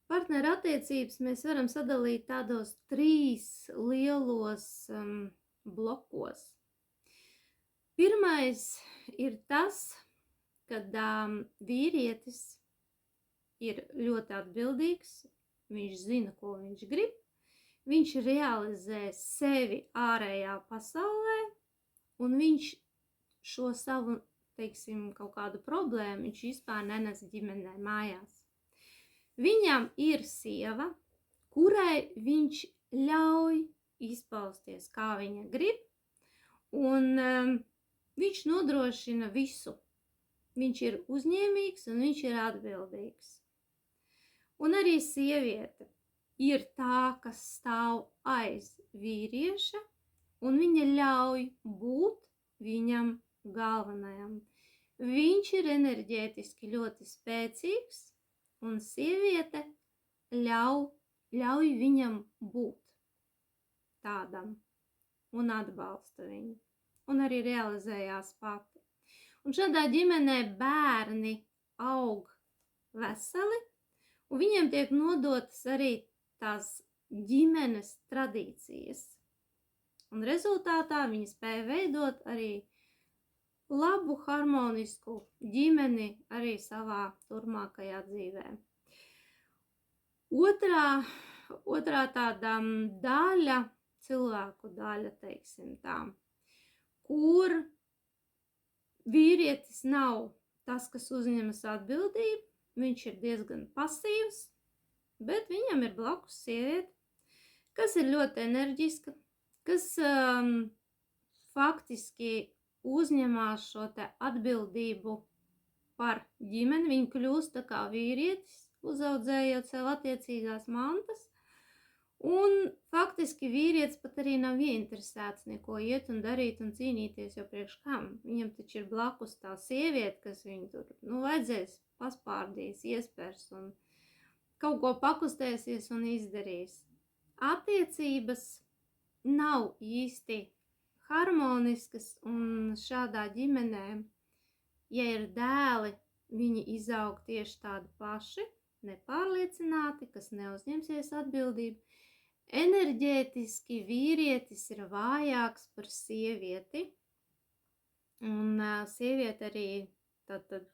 Partneru attiecības mēs varam sadalīt tādos 3 lielos blokos. Pirmais ir tas, kad vīrietis ir ļoti atbildīgs, viņš zina, ko viņš grib, viņš realizē sevi ārējā pasaulē, un viņš šo savu, teiksim, kaut kādu problēmu viņš vispār nenes ģimenē mājās. Viņam ir sieva, kurai viņš ļauj izpausties, kā viņa grib, un viņš nodrošina visu. Viņš ir uzņēmīgs un viņš ir atbildīgs. Un arī sieviete ir tā, kas stāv aiz vīrieša, un viņa ļauj būt viņam galvenajam. Viņš ir enerģētiski ļoti spēcīgs, un sieviete ļauj viņam būt tādam un atbalsta viņu, un arī realizējās pati. Un šādā ģimenē bērni aug veseli, un viņiem tiek nodotas arī tās ģimenes tradīcijas. Un rezultātā viņi spēja veidot arī labu, harmonisku ģimeni arī savā turmākajā dzīvē. Otrā tāda daļa, cilvēku daļa, teiksim tā, kur vīrietis nav tas, kas uzņemas atbildību, viņš ir diezgan pasīvs, bet viņam ir blakus sieviete, kas ir ļoti enerģiska, kas faktiski uzņemās šo te atbildību par ģimeni, viņa kļūst tā kā vīrietis, uzaudzējot sev attiecīgās mantas, un faktiski vīrietis pat arī nav ieinteresēts neko iet un darīt un cīnīties, jo priekš kam. Viņam taču ir blakus tā sieviete, kas viņu tur, vajadzēs paspārdīs, iespers un kaut ko pakustēsies un izdarīs. Attiecības nav īsti harmoniskas, un šādā ģimenē, ja ir dēli, viņi izaug tieši tādi paši, nepārliecināti, kas neuzņemsies atbildību. Enerģētiski vīrietis ir vājāks par sievieti, un sieviete arī tad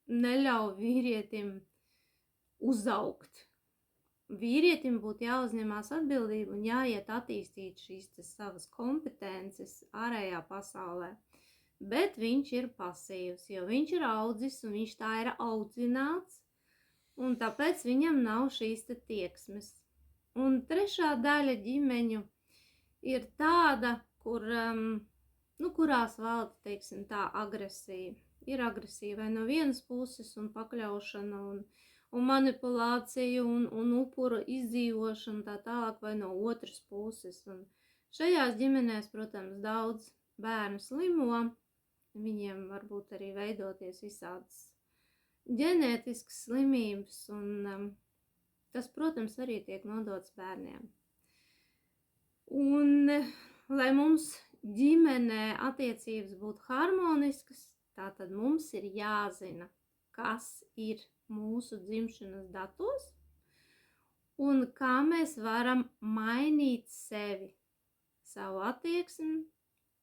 neļauj vīrietim uzaugt. Vīrietim būtu jāuzņemās atbildību un jāiet attīstīt šīs savas kompetences ārējā pasaulē. Bet viņš ir pasīvs, jo viņš ir audzis un viņš tā ir audzināts, un tāpēc viņam nav šīs tieksmes. Un trešā daļa ģimeņu ir tāda, kurās valda, teiksim tā, agresija. Ir agresija vai no vienas puses un pakļaušana un manipulācija un upura izdzīvošana tā tālāk, vai no otras puses. Un šajās ģimenēs, protams, daudz bērnu slimo, viņiem varbūt arī veidoties visādas ģenētiskas slimības, un tas, protams, arī tiek nodots bērniem. Un, lai mums ģimenē attiecības būtu harmoniskas, tātad mums ir jāzina, kas ir mūsu dzimšanas datos un kā mēs varam mainīt sevi, savu attieksmi,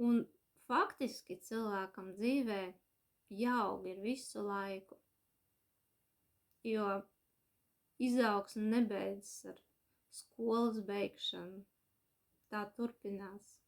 un faktiski cilvēkam dzīvē jāaug ir visu laiku, jo izaugsme nebeidzas ar skolas beigšanu, tā turpinās.